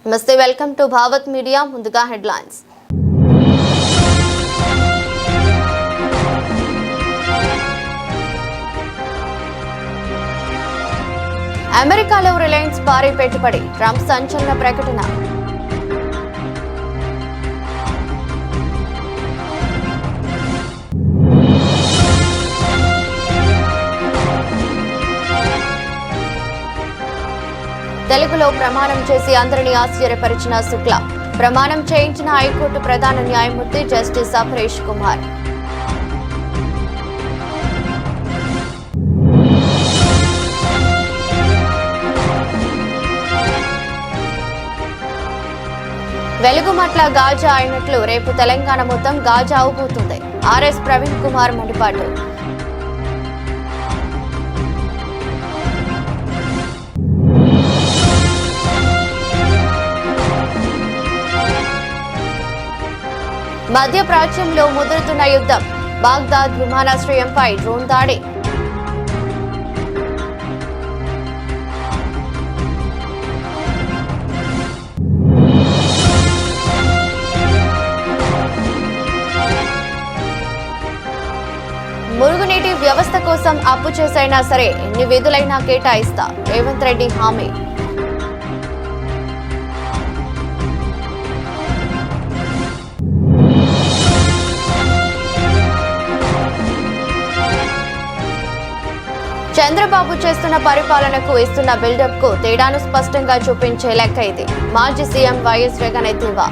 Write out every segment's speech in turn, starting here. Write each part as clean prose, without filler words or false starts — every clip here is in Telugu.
నమస్తే, వెల్కమ్ టు భావత్ మీడియా. ముందుగా హెడ్లైన్స్. అమెరికాలో రిలయన్స్ భారీ పెట్టుబడి, ట్రంప్ సంచలన ప్రకటన. తెలుగులో ప్రమాణం చేసి అందరినీ ఆశ్చర్యపరిచిన శుక్ల. ప్రమాణం చేయించిన హైకోర్టు ప్రధాన న్యాయమూర్తి జస్టిస్ అపరేష్ కుమార్. వెలుగుమట్ల గాజా అయినట్లు రేపు తెలంగాణ మొత్తం గాజా అవబోతుంది. ఆర్ఎస్ ప్రవీణ్ కుమార్ మండిపాటు. మధ్యప్రాచ్యంలో ముదురుతున్న యుద్ధం. బాగ్దాద్ విమానాశ్రయంపై డ్రోన్ దాడి. మురుగునీటి వ్యవస్థ కోసం అప్పు చేసైనా సరే ఎన్ని విధులైనా కేటాయిస్తా, రేవంత్ రెడ్డి హామీ. చంద్రబాబు చేస్తున్న పరిపాలనకు ఇస్తున్న బిల్డప్ కు తేడాను స్పష్టంగా చూపించే లెక్క ఇది. మాజీ సీఎం వైఎస్ జగన్ ఎద్దేవా.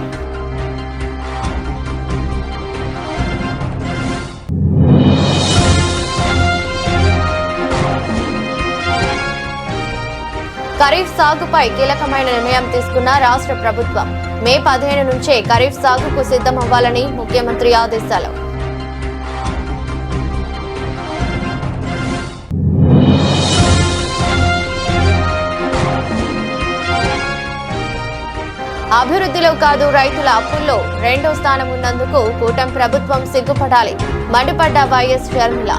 ఖరీఫ్ సాగుపై కీలకమైన నిర్ణయం తీసుకున్న రాష్ట్ర ప్రభుత్వం. మే 15 నుంచే ఖరీఫ్ సాగుకు సిద్ధమవ్వాలని ముఖ్యమంత్రి ఆదేశాలు. అభివృద్ధిలో కాదు, రైతుల అప్పుల్లో రెండో స్థానం ఉన్నందుకు కూటమి ప్రభుత్వం సిగ్గుపడాలి, మండిపడ్డ వైఎస్ షర్మిల.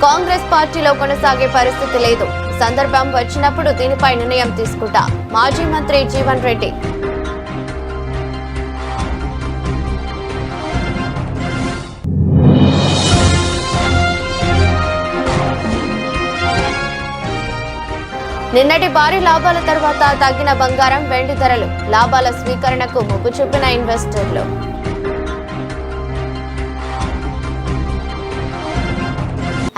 కాంగ్రెస్ పార్టీలో కొనసాగే పరిస్థితి లేదు. సందర్భం వచ్చినప్పుడు దీనిపై నిర్ణయం తీసుకుంటా, మాజీ మంత్రి జీవన్ రెడ్డి. నిన్నటి భారీ లాభాల తర్వాత తగ్గిన బంగారం, వెండి ధరలు. లాభాల స్వీకరణకు మొగ్గు చూపిన ఇన్వెస్టర్లు.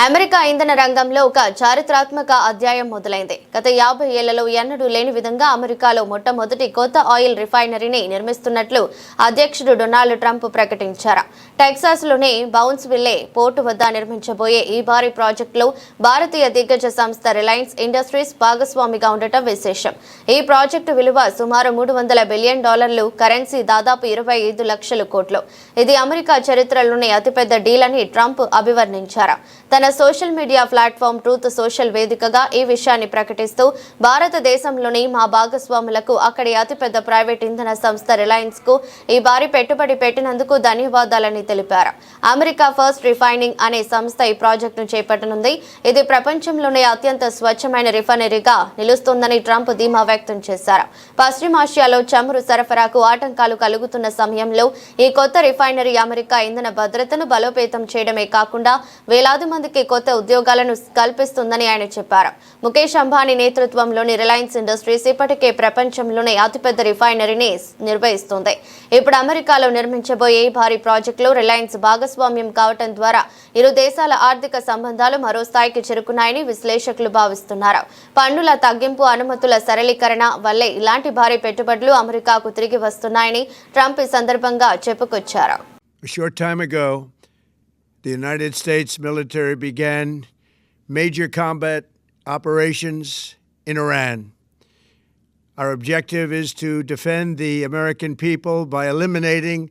అమెరికా ఇంధన రంగంలో ఒక చారిత్రాత్మక అధ్యాయం మొదలైంది. గత 50 ఏళ్లలో ఎన్నడూ లేని విధంగా అమెరికాలో మొట్టమొదటి కొత్త ఆయిల్ రిఫైనరీని నిర్మిస్తున్నట్లు అధ్యక్షుడు డొనాల్డ్ ట్రంప్ ప్రకటించారు. టెక్సాస్లోని బౌన్స్విల్లే పోర్టు వద్ద నిర్మించబోయే ఈ భారీ ప్రాజెక్టులో భారతీయ దిగ్గజ సంస్థ రిలయన్స్ ఇండస్ట్రీస్ భాగస్వామిగా ఉండటం విశేషం. ఈ ప్రాజెక్టు విలువ సుమారు $300 బిలియన్, కరెన్సీ దాదాపు 25 లక్షల కోట్లు. ఇది అమెరికా చరిత్రలోనే అతిపెద్ద డీల్ అని ట్రంప్ అభివర్ణించారు. తన social media platform truth social వేదికగా ఈ విషయాన్ని ప్రకటిస్తూ, భారతదేశంలోని మా భాగస్వాములకు అక్కడి అతిపెద్ద ప్రైవేట్ ఇంధన సంస్థ రిలయన్స్ కు ఈ భారీ పెట్టుబడి పెట్టినందుకు ధన్యవాదాలని తెలిపారు. అమెరికా ఫస్ట్ రిఫైనింగ్ అనే సంస్థ ఈ ప్రాజెక్టును చేపట్టనుంది. ఇది ప్రపంచంలోనే అత్యంత స్వచ్ఛమైన రిఫైనరీగా నిలుస్తుందని ట్రంప్ ధీమా వ్యక్తం చేశారు. పశ్చిమాసియాలో చమురు సరఫరాకు ఆటంకాలు కలుగుతున్న సమయంలో ఈ కొత్త రిఫైనరీ అమెరికా ఇంధన భద్రతను బలోపేతం చేయడమే కాకుండా వేలాది మందికి కొత్త ఉద్యోగాలను కల్పిస్తుందని ఆయన చెప్పారు. ముఖేష్ అంబానీ నేతృత్వంలోని రిలయన్స్ ఇండస్ట్రీస్ ఇప్పటికే ప్రపంచంలోనే అతిపెద్ద రిఫైనరీని నిర్వహిస్తుంది. ఇప్పుడు అమెరికాలో నిర్మించబోయే ఈ భారీ ప్రాజెక్టులో రిలయన్స్ భాగస్వామ్యం కావడం ద్వారా ఇరు దేశాల ఆర్థిక సంబంధాలు మరో స్థాయికి చేరుకున్నాయని విశ్లేషకులు భావిస్తున్నారు. పన్నుల తగ్గింపు, అనుమతుల సరళీకరణ వల్లే ఇలాంటి భారీ పెట్టుబడులు అమెరికాకు తిరిగి వస్తున్నాయని ట్రంప్ ఈ సందర్భంగా చెప్పుకొచ్చారు. The United States military began major combat operations in Iran. Our objective is to defend the American people by eliminating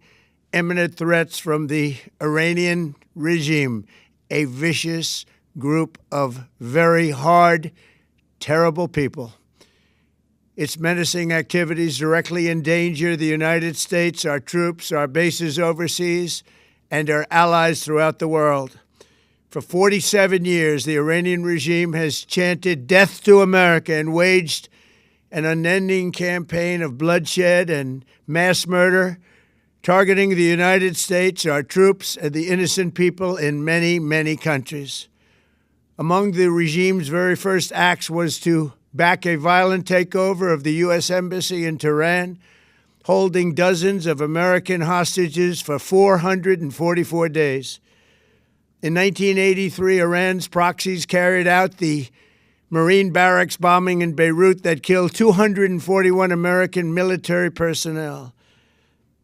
imminent threats from the Iranian regime, a vicious group of very hard, terrible people. Its menacing activities directly endanger the United States, our troops, our bases overseas, and our allies throughout the world. For 47 years, the Iranian regime has chanted death to America and waged an unending campaign of bloodshed and mass murder, targeting the United States, our troops, and the innocent people in many, many countries. Among the regime's very first acts was to back a violent takeover of the U.S. Embassy in Tehran, holding dozens of American hostages for 444 days. In 1983, Iran's proxies carried out the Marine barracks bombing in Beirut that killed 241 American military personnel.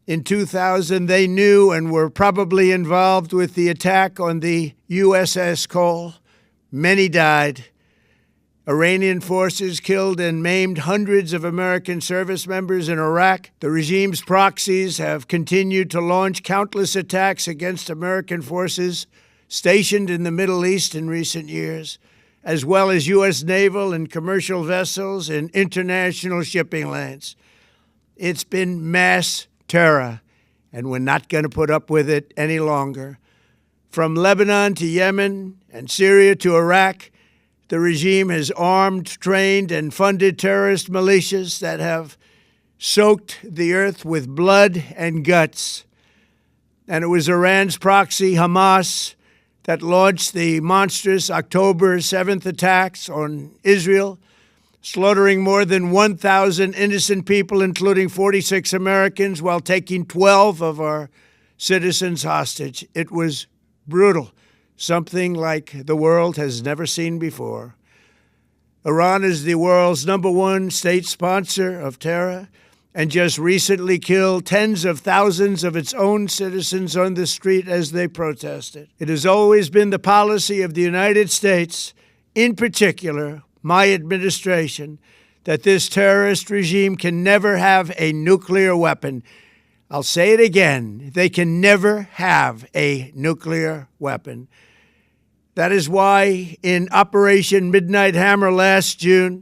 In 2000, they knew and were probably involved with the attack on the USS Cole. Many died. Iranian forces killed and maimed hundreds of American service members in Iraq. The regime's proxies have continued to launch countless attacks against American forces stationed in the Middle East in recent years, as well as U.S. naval and commercial vessels and international shipping lanes. It's been mass terror, and we're not going to put up with it any longer. From Lebanon to Yemen and Syria to Iraq, the regime has armed, trained, and funded terrorist militias that have soaked the earth with blood and guts. And it was Iran's proxy, Hamas, that launched the monstrous October 7th attacks on Israel, slaughtering more than 1,000 innocent people, including 46 Americans, while taking 12 of our citizens hostage. It was brutal, something like the world has never seen before. Iran is the world's #1 state sponsor of terror and just recently killed tens of thousands of its own citizens on the street as they protested. It has always been the policy of the United States, in particular, my administration, that this terrorist regime can never have a nuclear weapon. I'll say it again, they can never have a nuclear weapon. That is why in Operation Midnight Hammer last June,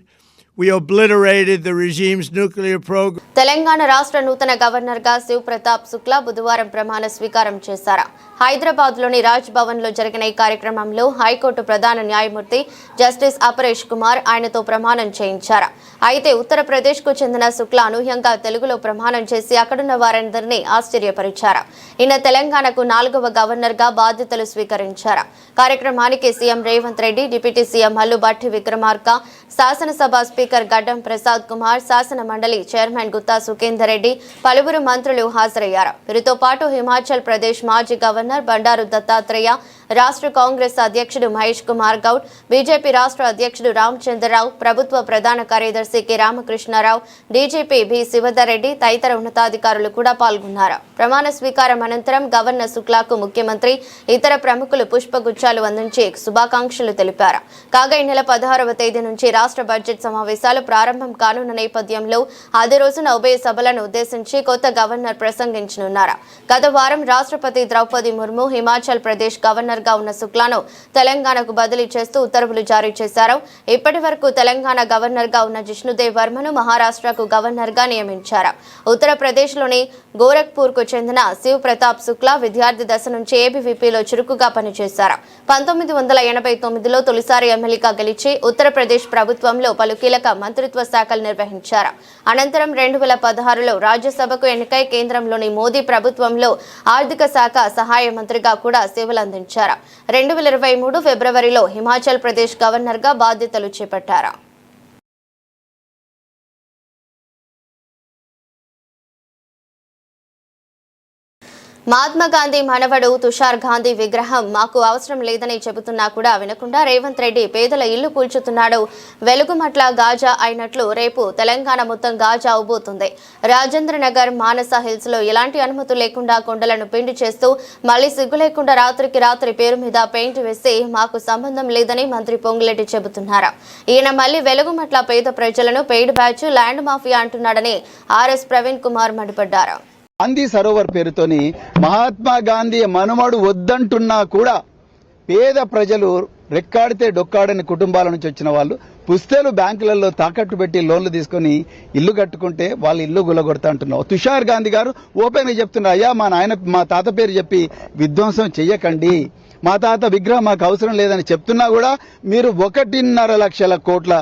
we obliterated the regime's nuclear program. Telangana రాష్ట్ర నూతన గవర్నర్గా శివ్ ప్రతాప్ శుక్లా బుధవారం ప్రమాణ స్వీకారం చేశారు. హైదరాబాద్లోని రాజ్ భవన్లో జరిగిన ఈ కార్యక్రమంలో హైకోర్టు ప్రధాన న్యాయమూర్తి జస్టిస్ అపరేష్ కుమార్ ఆయనతో ప్రమాణం చేయించారు. అయితే ఉత్తరప్రదేశ్కు చెందిన శుక్లా అనూహ్యంగా తెలుగులో ప్రమాణం చేసి అక్కడున్న వారందరినీ ఆశ్చర్యపరిచారు. ఈయన తెలంగాణకు 4వ గవర్నర్గా బాధ్యతలు స్వీకరించారు. కార్యక్రమానికి CM Revanth Reddy, deputy CM Mallu Bhatti Vikramarka, శాసనసభ స్పీకర్ గడ్డం ప్రసాద్ కుమార్, శాసన మండలి చైర్మన్ గుత్తా సుఖేందర్ రెడ్డి, పలువురు మంత్రులు హాజరయ్యారు. వీరితో పాటు హిమాచల్ ప్రదేశ్ మాజీ గవర్నర్ బండారు దత్తాత్రేయ, రాష్ట్ర కాంగ్రెస్ అధ్యక్షుడు మహేష్ కుమార్ గౌడ్, బీజేపీ రాష్ట్ర అధ్యక్షుడు రామచంద్రరావు, ప్రభుత్వ ప్రధాన కార్యదర్శి K Ramakrishnarao, DGP B Shivadhar Reddy తదితర ఉన్నతాధికారులు కూడా పాల్గొన్నారు. ప్రమాణ స్వీకారం అనంతరం గవర్నర్ శుక్లాకు ముఖ్యమంత్రి, ఇతర ప్రముఖులు పుష్పగుచ్చాలు అందించి శుభాకాంక్షలు తెలిపారు. కాగా ఈ నెల 16వ తేదీ నుంచి రాష్ట్ర బడ్జెట్ సమావేశాలు ప్రారంభం కానున్న నేపథ్యంలో అదే రోజున ఉభయ సభలను ఉద్దేశించి కొత్త గవర్నర్ ప్రసంగించనున్నారు. గత వారం రాష్ట్రపతి ద్రౌపది ముర్ము హిమాచల్ ప్రదేశ్ గవర్నర్ గా ఉన్న శుక్లాను తెలంగాణకు బదిలీ చేస్తూ ఉత్తర్వులు జారీ చేశారు. ఇప్పటి వరకు తెలంగాణ గవర్నర్ గా ఉన్న జిష్ణుదేవ్ వర్మను మహారాష్ట్రకు గవర్నర్ గా నియమించారు. ఉత్తరప్రదేశ్లోని గోరఖ్పూర్ కు చెందిన శివ్ ప్రతాప్ శుక్లా విద్యార్థి దశ నుంచి ఏబీవీపీలో చురుకుగా పనిచేశారు. 1989లో తొలిసారి ఎమ్మెల్యేగా గెలిచి ఉత్తరప్రదేశ్ ప్రభుత్వంలో పలు కీలక మంత్రిత్వ శాఖలు నిర్వహించారు. అనంతరం 2016లో రాజ్యసభకు ఎన్నికై కేంద్రంలోని మోదీ ప్రభుత్వంలో ఆర్థిక శాఖ సహాయ మంత్రిగా కూడా సేవలందించారు. 2023 ఫిబ్రవరిలో హిమాచల్ ప్రదేశ్ గవర్నర్గా బాధ్యతలు చేపట్టారు. మహాత్మా గాంధీ మనవడు తుషార్ గాంధీ విగ్రహం మాకు అవసరం లేదని చెబుతున్నా కూడా వినకుండా రేవంత్ రెడ్డి పేదల ఇల్లు కూల్చుతున్నాడు. వెలుగుమట్ల గాజా అయినట్లు రేపు తెలంగాణ మొత్తం గాజా అవబోతుంది. రాజేంద్ర నగర్, మానస హిల్స్ లో ఎలాంటి అనుమతి లేకుండా కొండలను పిండి చేస్తూ మళ్లీ సిగ్గు లేకుండా రాత్రికి రాత్రి పేరు మీద పెయింట్ వేసి మాకు సంబంధం లేదని మంత్రి పొంగులేటి చెబుతున్నారు. ఈయన మళ్లీ వెలుగుమట్ల పేద ప్రజలను పెయిడ్ బ్యాచ్, ల్యాండ్ మాఫియా అంటున్నాడని ఆర్ఎస్ ప్రవీణ్ కుమార్ మండిపడ్డారు. గాంధీ సరోవర్ పేరుతోని మహాత్మా గాంధీ మనుమడు వద్దంటున్నా కూడా పేద ప్రజలు రెక్కాడితే డొక్కాడని కుటుంబాల నుంచి వచ్చిన వాళ్ళు పుస్తేలు బ్యాంకులలో తాకట్టు పెట్టి లోన్లు తీసుకొని ఇల్లు కట్టుకుంటే వాళ్ళు ఇల్లు గులగొడతా అంటున్నావు. తుషార్ గాంధీ గారు ఓపెన్గా చెప్తున్నారు, అయ్యా మా తాత పేరు చెప్పి విధ్వంసం చెయ్యకండి, మా తాత విగ్రహం మాకు అవసరం లేదని చెప్తున్నా కూడా మీరు 1.5 లక్షల కోట్ల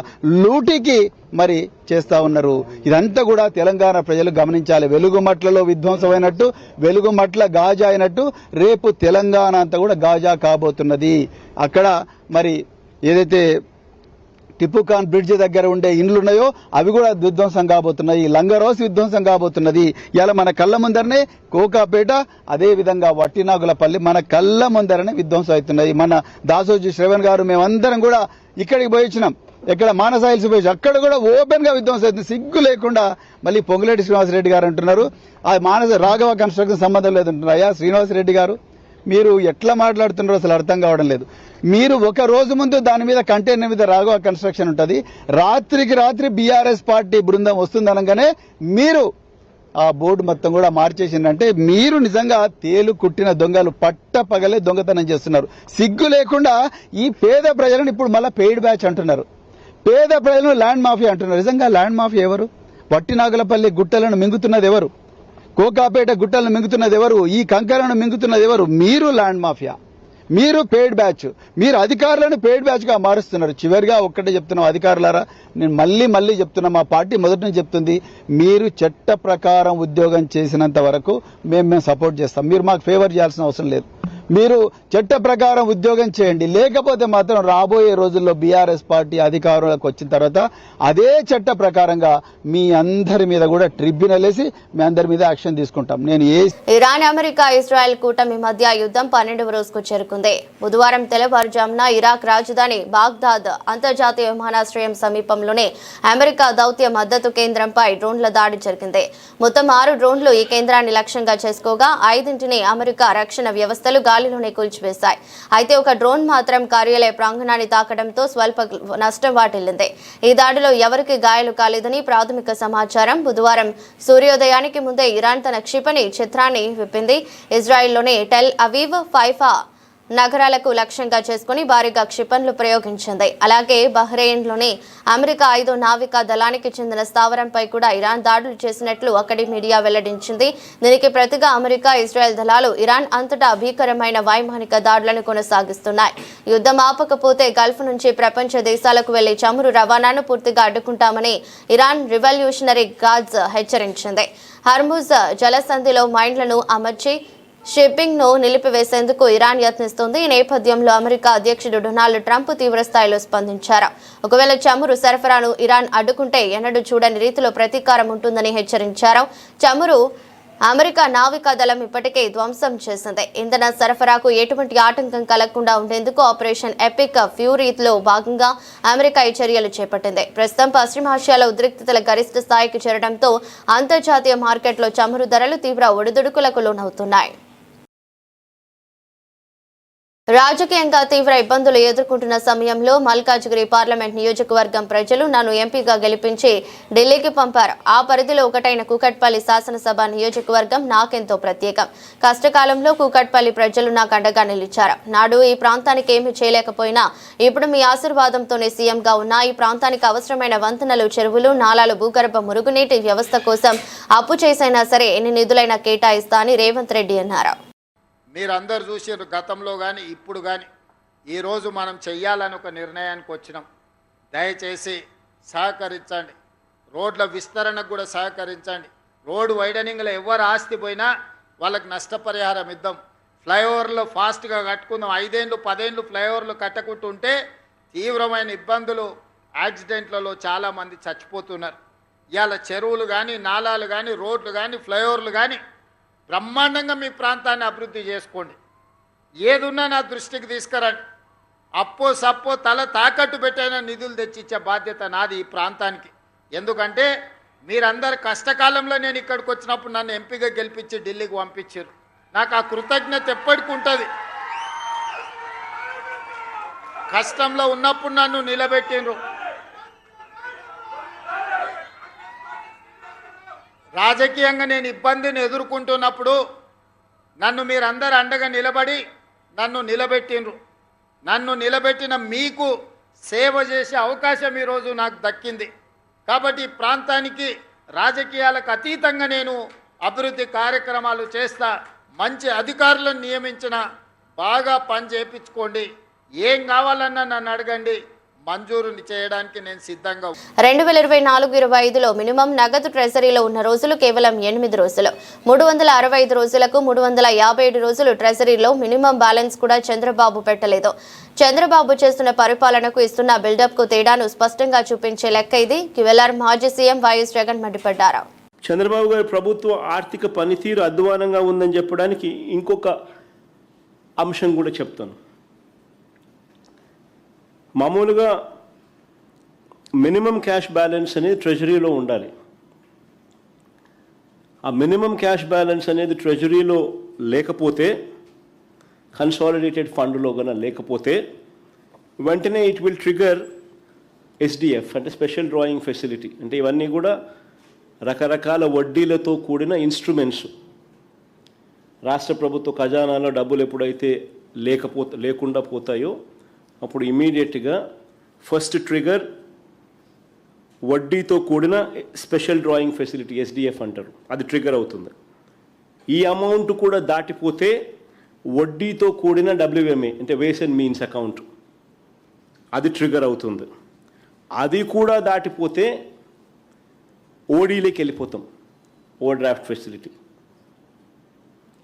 లూటీకి మరి చేస్తా ఉన్నారు. ఇదంతా కూడా తెలంగాణ ప్రజలు గమనించాలి. వెలుగుమట్లలో విధ్వంసమైనట్టు, వెలుగుమట్ల గాజా అయినట్టు రేపు తెలంగాణ అంతా కూడా గాజా కాబోతున్నది. అక్కడ మరి ఏదైతే టిప్పుఖాన్ బ్రిడ్జ్ దగ్గర ఉండే ఇండ్లు ఉన్నాయో అవి కూడా విధ్వంసం కాబోతున్నాయి. లంగరోస్ విధ్వంసం కాబోతున్నది. ఇలా మన కళ్ళ ముందరనే కోకాపేట, అదేవిధంగా వట్టినాగులపల్లి మన కళ్ళ ముందరనే విధ్వంసం అవుతున్నాయి. మన దాసోజీ శ్రవణ్ గారు మేమందరం కూడా ఇక్కడికి పోయి వచ్చినాం. ఎక్కడ మానస హిల్స్ పోయి అక్కడ కూడా ఓపెన్ గా విధ్వంసం అవుతుంది. సిగ్గు లేకుండా మళ్ళీ పొంగులేటి శ్రీనివాసరెడ్డి గారు అంటున్నారు ఆ మానస రాఘవ కన్స్ట్రక్షన్ సంబంధం లేదంటున్నారు. అయ్యా శ్రీనివాసరెడ్డి గారు, మీరు ఎట్లా మాట్లాడుతున్నారో అసలు అర్థం కావడం లేదు. మీరు ఒక రోజు ముందు దాని మీద కంటైనర్ మీద రాఘవ కన్స్ట్రక్షన్ ఉంటుంది, రాత్రికి రాత్రి బీఆర్ఎస్ పార్టీ బృందం వస్తుందనగానే మీరు ఆ బోర్డు మొత్తం కూడా మార్చేసిందంటే మీరు నిజంగా తేలు కుట్టిన దొంగలు, పట్ట పగలే దొంగతనం చేస్తున్నారు. సిగ్గు లేకుండా ఈ పేద ప్రజలను ఇప్పుడు మళ్ళీ పెయిడ్ బ్యాచ్ అంటున్నారు. పేద ప్రజలను ల్యాండ్ మాఫియా అంటున్నారు. నిజంగా ల్యాండ్ మాఫియా ఎవరు? వట్టినాగులపల్లి గుట్టలను మింగుతున్నది ఎవరు? కోకాపేట గుట్టలను మింగుతున్నది ఎవరు? ఈ కంకరను మింగుతున్నది ఎవరు? మీరు ల్యాండ్ మాఫియా, మీరు పెయిడ్ బ్యాచ్, మీరు అధికారులను పెయిడ్ బ్యాచ్ గా మారుస్తున్నారు. చివరిగా ఒక్కటే చెప్తున్నాం అధికారులారా, నేను మళ్ళీ చెప్తున్నా, మా పార్టీ మొదటి నుంచి చెప్తుంది, మీరు చట్ట ప్రకారం ఉద్యోగం చేసినంత వరకు మేము సపోర్ట్ చేస్తాం. మీరు మాకు ఫేవర్ చేయాల్సిన అవసరం లేదు. మీరు చట్ట ప్రకారం ఉద్యోగం చేయండి. లేకపోతే మాత్రం రాబోయే రోజుల్లో బీఆర్ఎస్ పార్టీ అధికారంలోకి వచ్చిన తర్వాత అదే చట్ట ప్రకారంగా మీ అందరి మీద కూడా ట్రిబ్యునల్ వేసి మీ అందరి మీద యాక్షన్ తీసుకుంటాం. ఇరాన్, అమెరికా, ఇజ్రాయెల్ కూటమి మధ్య యుద్ధం 12వ రోజుకు చేరుకుంది. బుధవారం తెల్లవారుజామున ఇరాక్ రాజధాని బాగ్దాద్ అంతర్జాతీయ విమానాశ్రయం సమీపంలోనే అమెరికా దౌత్య మద్దతు కేంద్రంపై డ్రోన్ల దాడి జరిగింది. మొత్తం 6 డ్రోన్లు ఈ కేంద్రాన్ని లక్ష్యంగా చేసుకోగా 5ంటిని అమెరికా రక్షణ వ్యవస్థలు గాలిలోనే కూల్చివేశాయి. అయితే ఒక డ్రోన్ మాత్రం కార్యాలయ ప్రాంగణాన్ని తాకడంతో స్వల్ప నష్టం వాటిల్లింది. ఈ దాడిలో ఎవరికి గాయాలు కాలేదని ప్రాథమిక సమాచారం. బుధవారం సూర్యోదయానికి ముందే ఇరాన్ తన క్షిపణి చిత్రాన్ని విప్పింది. ఇజ్రాయెల్లోని టెల్ అవీవ్, హైఫా నగరాలకు లక్ష్యంగా చేసుకుని భారీగా క్షిపణులు ప్రయోగించింది. అలాగే బహ్రెయిన్లోని అమెరికా 5వ నావికా దళానికి చెందిన స్థావరంపై కూడా ఇరాన్ దాడులు చేసినట్లు అక్కడి మీడియా వెల్లడించింది. దీనికి ప్రతిగా అమెరికా, ఇజ్రాయెల్ దళాలు ఇరాన్ అంతటా భీకరమైన వైమానిక దాడులను కొనసాగిస్తున్నాయి. యుద్ధం ఆపకపోతే గల్ఫ్ నుంచి ప్రపంచ దేశాలకు వెళ్లే చమురు రవాణాను పూర్తిగా అడ్డుకుంటామని ఇరాన్ రివల్యూషనరీ గార్డ్స్ హెచ్చరించింది. హర్ముజ్ జలసంధిలో మైన్లను అమర్చి షిప్పింగ్ ను నిలిపివేసేందుకు ఇరాన్ యత్నిస్తోంది. ఈ నేపథ్యంలో అమెరికా అధ్యక్షుడు డొనాల్డ్ ట్రంప్ తీవ్రస్థాయిలో స్పందించారు. ఒకవేళ చమురు సరఫరాను ఇరాన్ అడ్డుకుంటే ఎన్నడూ చూడని రీతిలో ప్రతీకారం ఉంటుందని హెచ్చరించారు. చమురు అమెరికా నావికా దళం ఇప్పటికే ధ్వంసం చేసింది. ఇంధన సరఫరాకు ఎటువంటి ఆటంకం కలగకుండా ఉండేందుకు ఆపరేషన్ ఎపిక్ ఫ్యూరీలో భాగంగా అమెరికా ఈ చర్యలు చేపట్టింది. ప్రస్తుతం పశ్చిమాసియాలో ఉద్రిక్తతల గరిష్ట స్థాయికి చేరడంతో అంతర్జాతీయ మార్కెట్లో చమురు ధరలు తీవ్ర ఒడిదుడుకులకు లోనవుతున్నాయి. రాజకీయంగా తీవ్ర ఇబ్బందులు ఎదుర్కొంటున్న సమయంలో మల్కాజ్గిరి పార్లమెంట్ నియోజకవర్గం ప్రజలు నన్ను ఎంపీగా గెలిపించి ఢిల్లీకి పంపారు. ఆ పరిధిలో ఒకటైన కూకట్పల్లి శాసనసభ నియోజకవర్గం నాకెంతో ప్రత్యేకం. కష్టకాలంలో కూకట్పల్లి ప్రజలు నాకు అండగా నిలిచారు. నాడు ఈ ప్రాంతానికి ఏమీ చేయలేకపోయినా ఇప్పుడు మీ ఆశీర్వాదంతోనే సీఎంగా ఉన్న ఈ ప్రాంతానికి అవసరమైన వంతెనలు, చెరువులు, నాలాలు, భూగర్భ మురుగునీటి వ్యవస్థ కోసం అప్పు చేసైనా సరే ఎన్ని నిధులైనా కేటాయిస్తా అని రేవంత్ రెడ్డి అన్నారు. మీరందరూ చూసారు గతంలో కానీ ఇప్పుడు కానీ ఈరోజు మనం చెయ్యాలని ఒక నిర్ణయానికి వచ్చినాం. దయచేసి సహకరించండి. రోడ్ల విస్తరణకు కూడా సహకరించండి. రోడ్డు వైడనింగ్లో ఎవరు ఆస్తి పోయినా వాళ్ళకి నష్టపరిహారం ఇద్దాం. ఫ్లైఓవర్లు ఫాస్ట్గా కట్టుకుందాం. 5 ఏళ్ళు 10 ఏళ్ళు ఫ్లైఓవర్లు కట్టకుంటుంటే తీవ్రమైన ఇబ్బందులు, యాక్సిడెంట్లలో చాలామంది చచ్చిపోతున్నారు. ఇవాళ చెరువులు కానీ, నాలాలు కానీ, రోడ్లు కానీ, ఫ్లైఓవర్లు కానీ బ్రహ్మాండంగా మీ ప్రాంతాన్ని అభివృద్ధి చేసుకోండి. ఏదున్నా నా దృష్టికి తీసుకురండి. అప్పో సప్పో తల తాకట్టు పెట్టైనా నిధులు తెచ్చిచ్చే బాధ్యత నాది ఈ ప్రాంతానికి. ఎందుకంటే మీరందరు కష్టకాలంలో నేను ఇక్కడికి వచ్చినప్పుడు నన్ను ఎంపీగా గెలిపించి ఢిల్లీకి పంపించారు. నాకు ఆ కృతజ్ఞత ఎప్పటికి ఉంటుంది. కష్టంలో ఉన్నప్పుడు నన్ను నిలబెట్టిండ్రు. రాజకీయంగా నేను ఇబ్బందిని ఎదుర్కొంటున్నప్పుడు నన్ను మీరందరూ అండగా నిలబడి నన్ను నిలబెట్టిండ్రు. నన్ను నిలబెట్టిన మీకు సేవ చేసే అవకాశం ఈరోజు నాకు దక్కింది. కాబట్టి ఈ ప్రాంతానికి రాజకీయాలకు అతీతంగా నేను అభివృద్ధి కార్యక్రమాలు చేస్తా. మంచి అధికారులను నియమించిన, బాగా పని చేయించుకోండి, ఏం కావాలన్నా నన్ను అడగండి, మంజూరుని చేయడానికి నేను సిద్ధంగా. 2024-25లో మినిమం నగదు ట్రెజరీలో ఉన్న రోజులు కేవలం 8 రోజులు. 365 రోజులకు 357 రోజులు ట్రెజరీలో మినిమం బ్యాలెన్స్ కూడా చంద్రబాబు పెట్టలేదు. చంద్రబాబు చేస్తున్న పరిపాలనకు ఇస్తున్న బిల్డప్ కు తేడాను స్పష్టంగా చూపించే లెక్క ఇది. QLR మాజీ సీఎం వైఎస్ జగన్ మండిపడ్డారు. చంద్రబాబు గారి ప్రభుత్వ ఆర్థిక పనితీరు అధ్వానంగా ఉందని చెప్పడానికి ఇంకొక అంశం కూడా చెప్తాను. మామూలుగా మినిమం క్యాష్ బ్యాలెన్స్ అనేది ట్రెజరీలో ఉండాలి. ఆ మినిమం క్యాష్ బ్యాలెన్స్ అనేది ట్రెజరీలో లేకపోతే, కన్సాలిడేటెడ్ ఫండ్లో కన్నా లేకపోతే, వెంటనే ఇట్ విల్ ట్రిగర్ SDF అంటే స్పెషల్ డ్రాయింగ్ ఫెసిలిటీ. అంటే ఇవన్నీ కూడా రకరకాల వడ్డీలతో కూడిన ఇన్స్ట్రుమెంట్స్. రాష్ట్ర ప్రభుత్వ ఖజానాలో డబ్బులు ఎప్పుడైతే లేకుండా పోతాయో అప్పుడు ఇమీడియట్గా ఫస్ట్ ట్రిగర్ వడ్డీతో కూడిన స్పెషల్ డ్రాయింగ్ ఫెసిలిటీ SDF అంటారు, అది ట్రిగర్ అవుతుంది. ఈ అమౌంట్ కూడా దాటిపోతే వడ్డీతో కూడిన WMA అంటే వేస్ అండ్ మీన్స్ అకౌంట్, అది ట్రిగర్ అవుతుంది. అది కూడా దాటిపోతే ఓడీలోకి వెళ్ళిపోతాం, ఓవర్ డ్రాఫ్ట్ ఫెసిలిటీ.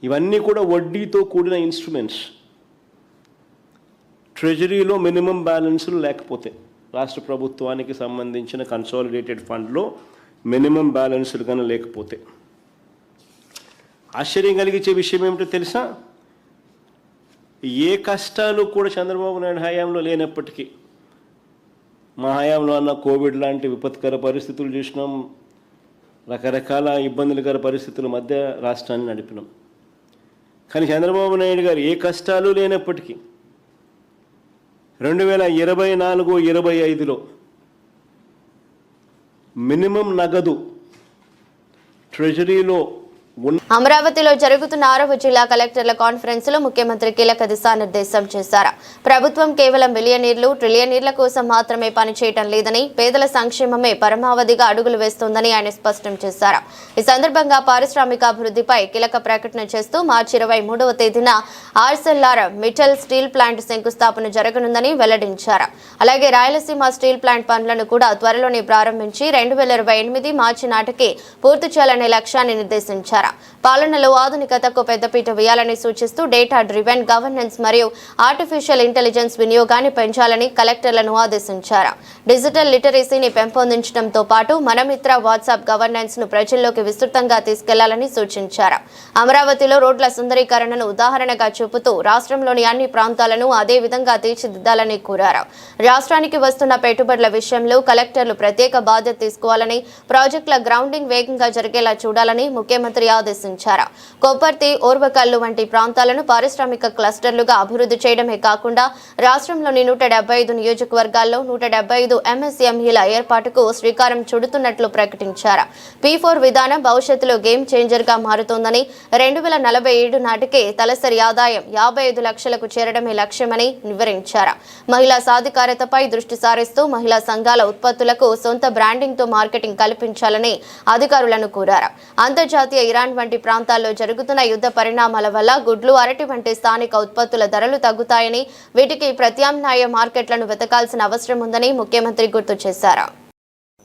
ఇవన్నీ కూడా వడ్డీతో కూడిన ఇన్స్ట్రుమెంట్స్. ట్రెజరీలో మినిమం బ్యాలెన్సులు లేకపోతే, రాష్ట్ర ప్రభుత్వానికి సంబంధించిన కన్సాలిడేటెడ్ ఫండ్లో మినిమం బ్యాలెన్సులు కానీ లేకపోతే, ఆశ్చర్యం కలిగించే విషయం ఏమిటో తెలుసా? ఏ కష్టాలు కూడా చంద్రబాబు నాయుడు హయాంలో లేనప్పటికీ, మా హయాంలో అన్న కోవిడ్ లాంటి విపత్కర పరిస్థితులు చూసినాం, రకరకాల ఇబ్బందులకర పరిస్థితుల మధ్య రాష్ట్రాన్ని నడిపినాం. కానీ చంద్రబాబు నాయుడు గారు ఏ కష్టాలు లేనప్పటికీ 2024-25లో మినిమం నగదు ట్రెజరీలో అమరావతిలో జరుగుతున్న 6వ జిల్లా కలెక్టర్ల కాన్ఫరెన్స్ లో ముఖ్యమంత్రి కీలక దిశానిర్దేశం చేశారు. ప్రభుత్వం కేవలం బిలియనీర్లు, ట్రిలియనీర్ల కోసం మాత్రమే పనిచేయటం లేదని, పేదల సంక్షేమమే పరమావధిగా అడుగులు వేస్తోందని ఆయన స్పష్టం చేశారు. ఈ సందర్భంగా పారిశ్రామిక అభివృద్ధిపై కీలక ప్రకటన చేస్తూ మార్చి 23వ తేదీన ఆర్సెల్ఆర్ మిట్టల్ స్టీల్ ప్లాంట్ శంకుస్థాపన జరగనుందని వెల్లడించారు. అలాగే రాయలసీమ స్టీల్ ప్లాంట్ పనులను కూడా త్వరలోనే ప్రారంభించి 2028 మార్చి నాటికి పూర్తి చేయాలనే లక్ష్యాన్ని నిర్దేశించారు. పాలనలో ఆధునికతకు పెద్దపీట వేయాలని సూచిస్తూ డేటా డ్రివెన్ గవర్నెన్స్ మరియు ఆర్టిఫిషియల్ ఇంటెలిజెన్స్ వినియోగాన్ని పెంచాలని కలెక్టర్లను ఆదేశించారు. డిజిటల్ లిటరసీని పెంపొందించడంతో పాటు మనమిత్ర వాట్సాప్ గవర్నెన్స్ ను ప్రజల్లోకి విస్తృతంగా తీసుకెళ్లాలని సూచించారు. అమరావతిలో రోడ్ల సుందరీకరణను ఉదాహరణగా చూపుతూ రాష్ట్రంలోని అన్ని ప్రాంతాలను అదే విధంగా తీర్చిదిద్దాలని కోరారు. రాష్ట్రానికి వస్తున్న పెట్టుబడుల విషయంలో కలెక్టర్లు ప్రత్యేక బాధ్యత తీసుకోవాలని, ప్రాజెక్టుల గ్రౌండింగ్ వేగంగా జరిగేలా చూడాలని ముఖ్యమంత్రి ఆదేశించారు. కొప్పర్తి, ఓర్వకల్లు వంటి ప్రాంతాలను పారిశ్రామిక క్లస్టర్లుగా అభివృద్ధి చేయడమే కాకుండా రాష్ట్రంలోని 175 నియోజకవర్గాల్లో 175 MSMEల ఏర్పాటుకు శ్రీకారం చుడుతున్నట్లు ప్రకటించారు. P4 విధానం భవిష్యత్తులో గేమ్ చేంజర్ గా మారుతోందని, 2047 నాటికి తలసరి ఆదాయం 55 లక్షలకు చేరడమే లక్ష్యమని వివరించారు. మహిళా సాధికారతపై దృష్టి సారిస్తూ మహిళా సంఘాల ఉత్పత్తులకు సొంత బ్రాండింగ్ తో మార్కెటింగ్ కల్పించాలని అధికారులను కోరారు. అంతర్జాతీయ ఇరాన్ వంటి ప్రాంతాల్లో జరుగుతున్న యుద్ధ పరిణామాల వల్ల గుడ్లు, అరటి వంటి స్థానిక ఉత్పత్తుల ధరలు తగ్గుతాయని, వీటికి ప్రత్యామ్నాయ మార్కెట్లను వెతకాల్సిన అవసరం ఉందని ముఖ్యమంత్రి గుర్తు చేశారు.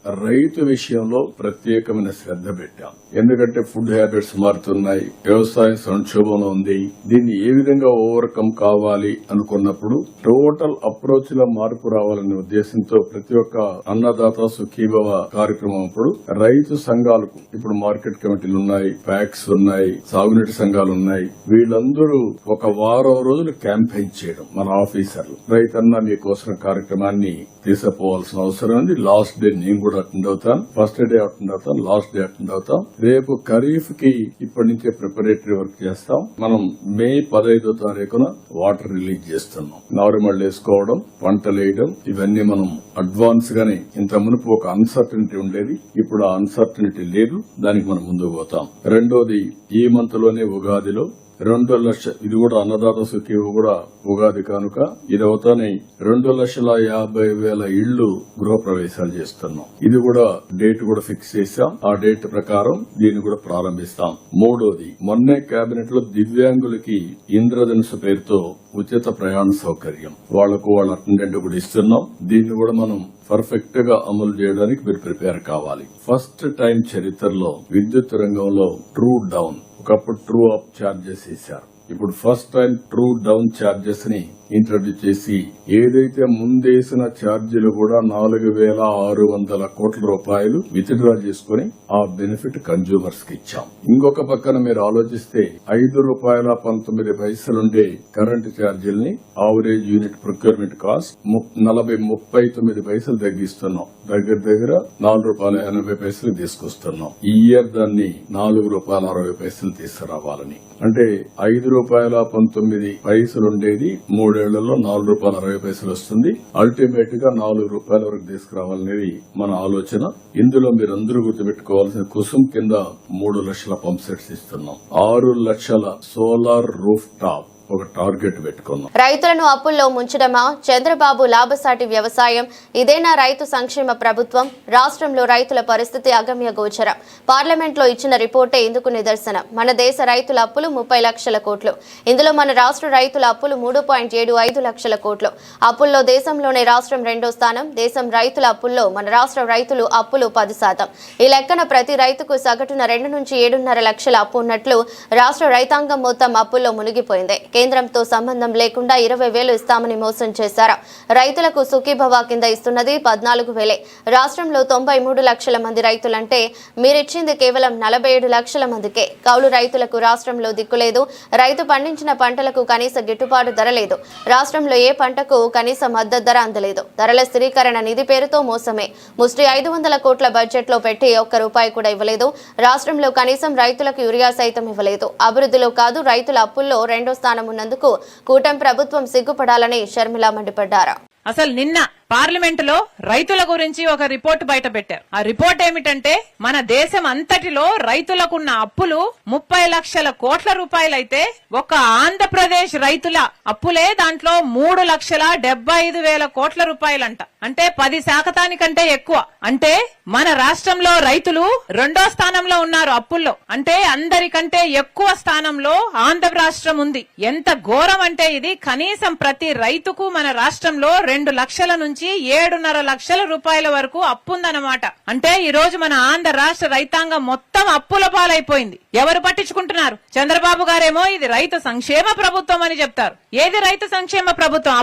రైతు విషయంలో ప్రత్యేకమైన శ్రద్ధ పెట్టాం. ఎందుకంటే ఫుడ్ హ్యాబిట్స్ మారుతున్నాయి, వ్యవసాయం సంక్షోభంలో ఉంది. దీన్ని ఏ విధంగా ఓవర్కమ్ కావాలి అనుకున్నప్పుడు టోటల్ అప్రోచ్ లో మార్పు రావాలనే ఉద్దేశంతో ప్రతి ఒక్క అన్నదాత సుఖీభవ కార్యక్రమం అప్పుడు రైతు సంఘాలకు ఇప్పుడు మార్కెట్ కమిటీలు ఉన్నాయి, ప్యాక్స్ ఉన్నాయి, సాగునీటి సంఘాలు ఉన్నాయి. వీళ్ళందరూ ఒక వారం రోజులు క్యాంపెయిన్ చేయడం, మన ఆఫీసర్లు రైతన్న మీకోసం కార్యక్రమాన్ని తీసుకుపోవాల్సిన అవసరం ఉంది. లాస్ట్ డే నేను కూడా అటెండ్ అవుతాను, ఫస్ట్ డే అటెండ్ అవుతాను, లాస్ట్ డే అటెండ్ అవుతాం. రేపు ఖరీఫ్ కి ఇప్పటి నుంచే ప్రిపరేటరీ వర్క్ చేస్తాం. మనం మే 15వ తారీఖున వాటర్ రిలీజ్ చేస్తున్నాం. నారుమళ్ళు వేసుకోవడం, పంటలు వేయడం, ఇవన్నీ మనం అడ్వాన్స్ గానే. ఇంత మునుపు ఒక అన్సర్టనిటీ ఉండేది, ఇప్పుడు ఆ అన్సర్టనిటీ లేదు. దానికి మనం ముందుకు పోతాం. రెండోది, ఈ మంత్ లోనే ఉగాదిలో 2 లక్ష, ఇది కూడా అన్నదాత సుఖీవ కూడా ఉగాది కానుక ఇది అవుతానే 2,50,000 ఇళ్లు గృహప్రవేశాలు చేస్తున్నాం. ఇది కూడా డేట్ కూడా ఫిక్స్ చేశాం. ఆ డేట్ ప్రకారం దీన్ని కూడా ప్రారంభిస్తాం. మూడోది, మొన్నే కేబినెట్ లో దివ్యాంగులకి ఇంద్రధనుసు పేరుతో ఉచిత ప్రయాణ సౌకర్యం వాళ్లకు వాళ్ళ అటెండెంట్ కూడా ఇస్తున్నాం. దీన్ని కూడా మనం పర్ఫెక్ట్ గా అమలు చేయడానికి మీరు ప్రిపేర్ కావాలి. ఫస్ట్ టైం చరిత్రలో విద్యుత్ రంగంలో ట్రూ డౌన్, ఒకప్పుడు ట్రూ అప్ ఛార్జెస్ ఇచ్చారు. ఇప్పుడు first time true down charges ని ఇంట్రడ్యూస్ చేసి ఏదైతే ముందేసిన ఛార్జీలు కూడా 4,600 కోట్ల రూపాయలు విత్డ్రా చేసుకుని ఆ బెనిఫిట్ కన్జ్యూమర్స్ కి ఇచ్చాం. ఇంకొక పక్కన మీరు ఆలోచిస్తే ₹5.19 ఉండే కరెంటు ఛార్జీల్ని యావరేజ్ యూనిట్ ప్రొక్యూర్మెంట్ కాస్ట్ 39 తగ్గిస్తున్నాం. దగ్గర ₹4.80 తీసుకొస్తున్నాం. ఈ ఇయర్ దాన్ని ₹4.60 తీసుకురావాలని. అంటే ₹5.19 ఉండేది 3 ఏళ్లలో ₹4.60 వస్తుంది. అల్టిమేట్ గా ₹4 వరకు తీసుకురావాలనేది మన ఆలోచన. ఇందులో మీరందరూ గుర్తుపెట్టుకోవాల్సిన కుసుమ్ కింద 3 లక్షల పంప్ సెట్స్ ఇస్తున్నాం. 6 లక్షల సోలార్ రూఫ్ టాప్ ఒక టార్గెట్ పెట్టుకున్నాం. రైతులను అప్పుల్లో ముంచడమా చంద్రబాబు లాభసాటి వ్యవసాయం? ఇదేనా రైతు సంక్షేమ ప్రభుత్వం? రాష్ట్రంలో రైతుల పరిస్థితి అగమ్య గోచరం. పార్లమెంట్లో ఇచ్చిన రిపోర్టే ఇందుకు నిదర్శనం. మన దేశ రైతుల అప్పులు 30 లక్షల కోట్లు. ఇందులో మన రాష్ట్ర రైతుల అప్పులు 3.75 లక్షల కోట్లు. అప్పుల్లో దేశంలోనే రాష్ట్రం 2వ స్థానం. దేశం రైతుల అప్పుల్లో మన రాష్ట్ర రైతులు అప్పులు 10%. ఈ లెక్కన ప్రతి రైతుకు సగటున 2 నుంచి 7.5 లక్షల అప్పు ఉన్నట్లు రాష్ట్ర రైతాంగం మొత్తం అప్పుల్లో మునిగిపోయింది. కేంద్రంతో సంబంధం లేకుండా 20,000 ఇస్తామని మోసం చేశారు. రైతులకు సుఖీభవ కింద ఇస్తున్నది 14,000. రాష్ట్రంలో 93 లక్షల మంది రైతులంటే మీరిచ్చింది కేవలం 47 లక్షల మందికే. కౌలు రైతులకు రాష్ట్రంలో దిక్కులేదు. రైతు పండించిన పంటలకు కనీస గిట్టుబాటు ధర లేదు. రాష్ట్రంలో ఏ పంటకు కనీస మద్దతు ధర అందలేదు. ధరల స్థిరీకరణ నిధి పేరుతో మోసమే. ముష్టి 500 కోట్ల బడ్జెట్ లో పెట్టి ₹1 కూడా ఇవ్వలేదు. రాష్ట్రంలో కనీసం రైతులకు యూరియా సైతం ఇవ్వలేదు. అభివృద్ధిలో కాదు రైతుల అప్పుల్లో 2వ స్థానం ఉన్నందుకు కూటమి ప్రభుత్వం సిగ్గుపడాలని షర్మిల మండిపడ్డారు. అసలు నిన్న పార్లమెంట్ లో రైతుల గురించి ఒక రిపోర్ట్ బయట పెట్టారు. ఆ రిపోర్ట్ ఏమిటంటే మన దేశం అంతటిలో రైతులకున్న అప్పులు 30 లక్షల కోట్ల రూపాయలైతే ఒక ఆంధ్రప్రదేశ్ రైతుల అప్పులే దాంట్లో 3,75,000 కోట్ల రూపాయలంట. అంటే 10% ఎక్కువ. అంటే మన రాష్ట్రంలో రైతులు 2వ స్థానంలో ఉన్నారు అప్పుల్లో. అంటే అందరికంటే ఎక్కువ స్థానంలో ఆంధ్ర రాష్ట్రం ఉంది. ఎంత ఘోరం అంటే ఇది. కనీసం ప్రతి రైతుకు మన రాష్ట్రంలో 2 లక్షల నుంచి 7.5 లక్షల రూపాయల వరకు అప్పు ఉందన్నమాట. అంటే ఈ రోజు మన ఆంధ్ర రాష్ట్ర రైతాంగం మొత్తం అప్పుల పాలైపోయింది. ఎవరు పట్టించుకుంటున్నారు? చంద్రబాబు గారేమో ఇది రైతు సంక్షేమ ప్రభుత్వం అని చెప్తారు. ఏది రైతు సంక్షేమ ప్రభుత్వం?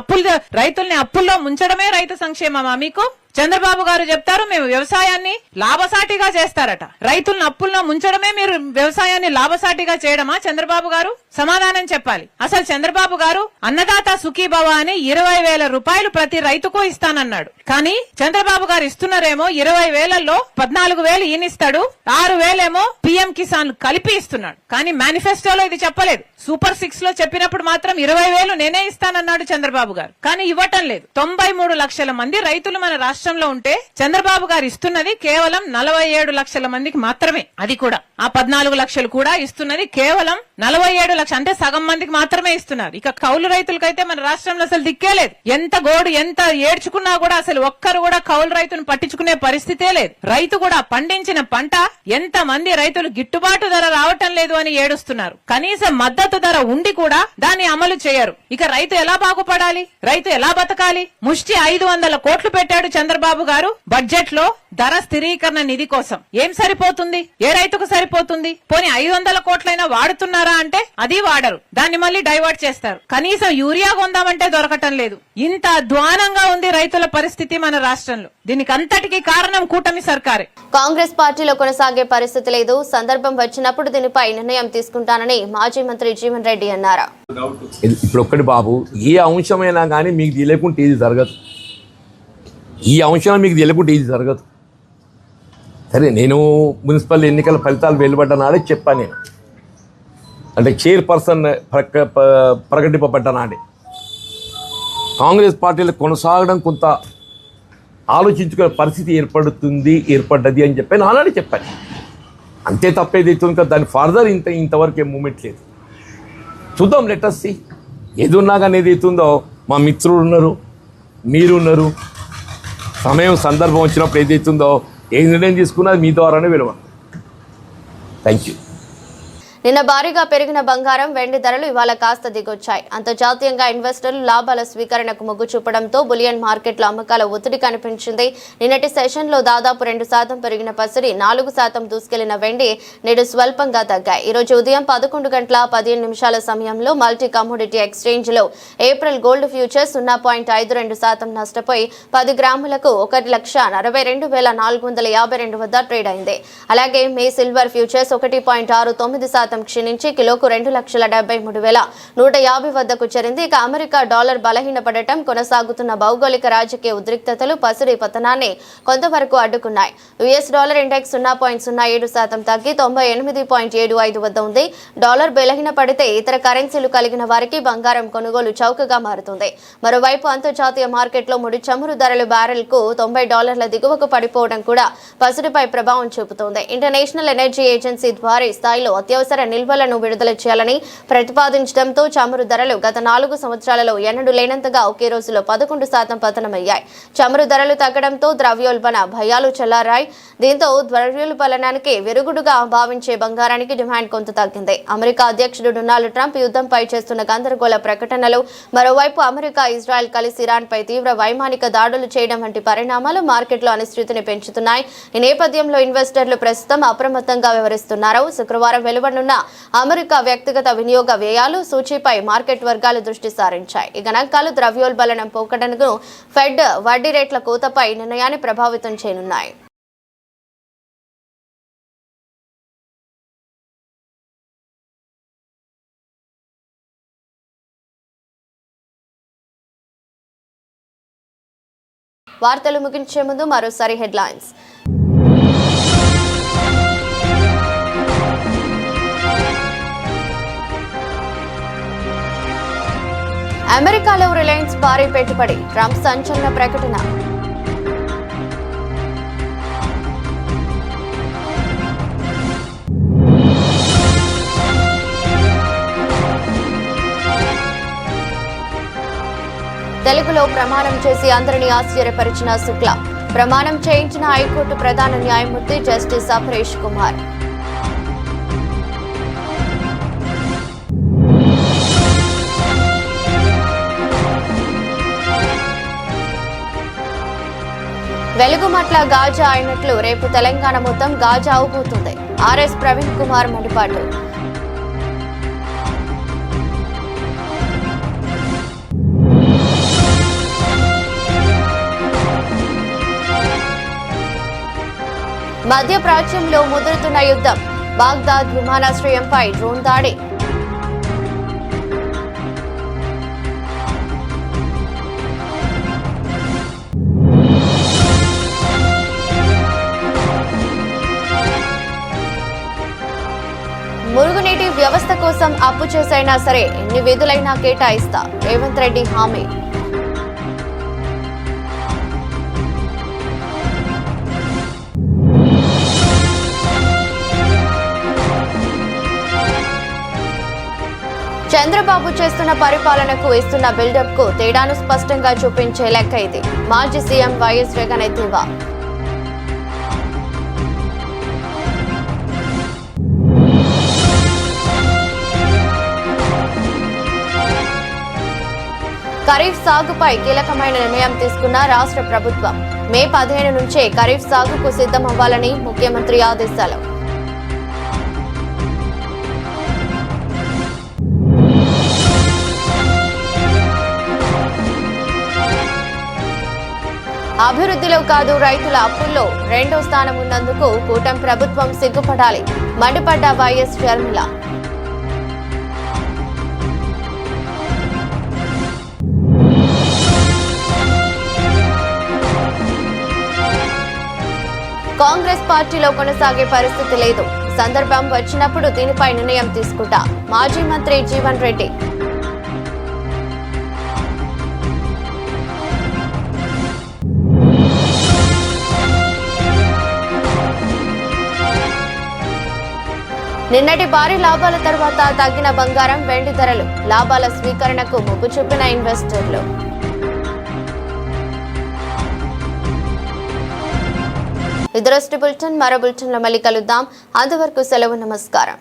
రైతుల్ని అప్పుల్లో ముంచడమే రైతు సంక్షేమమా మీకు? చంద్రబాబు గారు చెప్తారు మేము వ్యవసాయాన్ని లాభసాటిగా చేస్తారట. రైతులను అప్పుల్లో ముంచడమే మీరు వ్యవసాయాన్ని లాభసాటిగా చేయడమా? చంద్రబాబు గారు సమాధానం చెప్పాలి. అసలు చంద్రబాబు గారు అన్నదాత సుఖీభవ అని 20,000 రూపాయలు ప్రతి రైతుకు ఇస్తానన్నాడు. కానీ చంద్రబాబు గారు ఇస్తున్నారేమో 20,000లో 14,000 ఈయనిస్తాడు, 6,000 ఏమో పీఎం కిసాన్ కలిపి ఇస్తున్నాడు. కానీ మేనిఫెస్టోలో ఇది చెప్పలేదు. సూపర్ 6 లో చెప్పినప్పుడు మాత్రం 20,000 నేనే ఇస్తానన్నాడు చంద్రబాబు గారు. కానీ ఇవ్వటం లేదు. 93 లక్షల మంది రైతులు మన రాష్ట్రంలో ఉంటే చంద్రబాబు గారు ఇస్తున్నది కేవలం 47 లక్షల మందికి మాత్రమే. అది కూడా ఆ 14 లక్షలు కూడా ఇస్తున్నది కేవలం 47 లక్షలు. అంటే సగం మందికి మాత్రమే ఇస్తున్నారు. ఇక కౌలు రైతులకైతే మన రాష్ట్రంలో అసలు దిక్కే లేదు. ఎంత గోడు ఎంత ఏడ్చుకున్నా కూడా అసలు ఒక్కరు కూడా కౌలు రైతును పట్టించుకునే పరిస్థితే లేదు. రైతు కూడా పండించిన పంట ఎంత మంది రైతులు గిట్టుబాటు ధర రావటం లేదు అని ఏడుస్తున్నారు. కనీసం మద్దతు ధర ఉండి కూడా దాన్ని అమలు చేయరు. ఇక రైతు ఎలా బాగుపడాలి? రైతు ఎలా బతకాలి? ముష్టి 500 కోట్లు పెట్టాడు చంద్రబాబు గారు బడ్జెట్ లో ధర స్థిరీకరణ నిధి కోసం. ఏం సరిపోతుంది? ఏ రైతుకు సరిపోతుంది? పోనీ 500 కోట్లైనా వాడుతున్నారా అంటే అది వాడరు. దాన్ని మళ్ళీ డైవర్ట్ చేస్తారు. కనీసం యూరియా కొందామంటే దొరకటం లేదు. ఇంత అధ్వానంగా ఉంది రైతుల పరిస్థితి మన రాష్ట్రంలో. దీనికి అంతటికీ కారణం కూటమి సర్కారే. కాంగ్రెస్ పార్టీలో కొనసాగే పరిస్థితి లేదు. సందర్భం వచ్చినప్పుడు దీనిపై నిర్ణయం తీసుకుంటానని మాజీ మంత్రి జీవన్ రెడ్డి అన్నారు. ఇప్పుడు ఒక్కటి బాబు, ఏ అంశమైనా కానీ మీకు తెలియకుంటే ఇది జరగదు. ఈ అంశం మీకు తెలియకుంటే ఇది జరగదు. సరే, నేను మున్సిపల్ ఎన్నికల ఫలితాలు వెలువడ్డ నాడే చెప్పాను. నేను అంటే చైర్పర్సన్ ప్రకటింపబడ్డ నాడే కాంగ్రెస్ పార్టీలో కొనసాగడం కొంత ఆలోచించుకునే పరిస్థితి ఏర్పడ్డది అని చెప్పి ఆల్రెడీ చెప్పాను. అంతే తప్పేది అవుతుంది కదా. దాని ఫర్దర్ ఇంతవరకు ఏం మూమెంట్ లేదు. చూద్దాం, లెటర్స్ సి. ఏది ఉన్నా కానీ ఏది అవుతుందో మా మిత్రులు ఉన్నారు, మీరు ఉన్నారు. సమయం సందర్భం వచ్చినప్పుడు ఏదైతుందో ఏ నిర్ణయం తీసుకున్నది మీ ద్వారానే విలువ. Thank you. నిన్న భారీగా పెరిగిన బంగారం, వెండి ధరలు ఇవాళ కాస్త దిగొచ్చాయి. అంతర్జాతీయంగా ఇన్వెస్టర్లు లాభాల స్వీకరణకు మొగ్గు చూపడంతో బులియన్ మార్కెట్లో అమ్మకాల ఒత్తిడి కనిపించింది. నిన్నటి సెషన్లో దాదాపు 2% పెరిగిన పసిడి, 4% దూసుకెళ్లిన వెండి నేడు స్వల్పంగా తగ్గాయి. ఈరోజు ఉదయం 11:15 సమయంలో మల్టీ కమోడిటీ ఎక్స్చేంజ్లో ఏప్రిల్ గోల్డ్ ఫ్యూచర్స్ 0.52% నష్టపోయి 10 గ్రాములకు 1,42,452 వద్ద ట్రేడ్ అయింది. అలాగే మే సిల్వర్ ఫ్యూచర్స్ 1.69% క్షీణించి కిలోకు 2,73,150 వద్దకు చేరింది. ఇక అమెరికా డాలర్ బలహీనపడటం, కొనసాగుతున్న భౌగోళిక రాజకీయ ఉద్రిక్తతలు పసిడి పతనాన్ని కొంతవరకు అడ్డుకున్నాయి. యుఎస్ డాలర్ ఇండెక్స్ 0.07% తగ్గి 98.75 వద్ద ఉంది. డాలర్ బలహీనపడితే ఇతర కరెన్సీలు కలిగిన వారికి బంగారం కొనుగోలు చౌకగా మారుతుంది. మరోవైపు అంతర్జాతీయ మార్కెట్లో ముడి చమురు ధరలు బ్యారెల్కు $90 దిగువకు పడిపోవడం కూడా పసిడిపై ప్రభావం చూపుతోంది. ఇంటర్నేషనల్ ఎనర్జీ ఏజెన్సీ భారీ స్థాయిలో అత్యవసర నిల్వలను విడుదల చేయాలని ప్రతిపాదించడంతో చమురు ధరలు గత 4 సంవత్సరాలలో ఎన్నడూ లేనంతగా ఒకే రోజులో 11% పతనమయ్యాయి. చమురు ధరలు తగ్గడంతో ద్రవ్యోల్బణ భయాలు చల్లారాయి. దీంతో ద్రవ్యోల్బణానికి విరుగుడుగా భావించే బంగారానికి డిమాండ్ కొంత తగ్గింది. అమెరికా అధ్యక్షుడు డొనాల్డ్ ట్రంప్ యుద్ధంపై చేస్తున్న గందరగోళ ప్రకటనలు, మరోవైపు అమెరికా, ఇజ్రాయెల్ కలిసి ఇరాన్పై తీవ్ర వైమానిక దాడులు చేయడం వంటి పరిణామాలు మార్కెట్లో అనిశ్చితిని పెంచుతున్నాయి. ఈ నేపథ్యంలో ఇన్వెస్టర్లు ప్రస్తుతం అప్రమత్తంగా వ్యవహరిస్తున్నారు. శుక్రవారం వెలువడనున్న అమెరికా వ్యక్తిగత వినియోగ వ్యయాలు సూచీపై మార్కెట్ వర్గాలు దృష్టి సారించాయి. ఈ గణాంకాలు ద్రవ్యోల్బణం పోకడను, ఫెడ్ వడ్డీ రేట్ల కోతపై నిర్ణయాన్ని ప్రభావితం చేయనున్నాయి. వార్తలు ముగించే ముందు మరోసారి హెడ్లైన్స్. అమెరికాలో రిలయన్స్ భారీ పెట్టుబడి, ట్రంప్ సంచలన ప్రకటన. తెలుగులో ప్రమాణం చేసి అందరినీ ఆశ్చర్యపరిచిన శుక్లా. ప్రమాణం చేయించిన హైకోర్టు ప్రధాన న్యాయమూర్తి జస్టిస్ అపరేష్ కుమార్. వెలుగుమట్ల గాజా అయినట్లు రేపు తెలంగాణ మొత్తం గాజా అవబోతుంది. ఆర్ఎస్ ప్రవీణ్ కుమార్ మండిపాటు. మధ్యప్రాచ్యంలో ముదురుతున్న యుద్ధం, బాగ్దాద్ విమానాశ్రయంపై డ్రోన్ దాడి. మురుగునీటి వ్యవస్థ కోసం అప్పు చేసైనా సరే ఎన్ని విధులైనా కేటాయిస్తా, రేవంత్ రెడ్డి హామీ. చంద్రబాబు చేస్తున్న పరిపాలనకు ఇస్తున్న బిల్డప్ కు తేడాను స్పష్టంగా చూపించే లెక్క ఇది. మాజీ సీఎం వైఎస్ జగన్ ఎద్దేవా. ఖరీఫ్ సాగుపై కీలకమైన నిర్ణయం తీసుకున్న రాష్ట్ర ప్రభుత్వం. మే 15 నుంచే ఖరీఫ్ సాగుకు సిద్ధమవ్వాలని ముఖ్యమంత్రి ఆదేశాలు. అభివృద్ధిలో కాదు రైతుల అప్పుల్లో రెండో స్థానం ఉన్నందుకు కూటమి ప్రభుత్వం సిగ్గుపడాలి, మండిపడ్డ వైఎస్ షర్మిల. కాంగ్రెస్ పార్టీలో కొనసాగే పరిస్థితి లేదు. సందర్భం వచ్చినప్పుడు దీనిపై నిర్ణయం తీసుకుంటా, మాజీ మంత్రి జీవన్ రెడ్డి. నిన్నటి భారీ లాభాల తర్వాత తగ్గిన బంగారం వెండి ధరలు, లాభాల స్వీకరణకు మొగ్గు చూపిన ఇన్వెస్టర్లు. ఇదరస్ట్ బులెటిన్, మరో బులెటిన్లో మళ్ళీ కలుద్దాం. అంతవరకు సెలవు, నమస్కారం.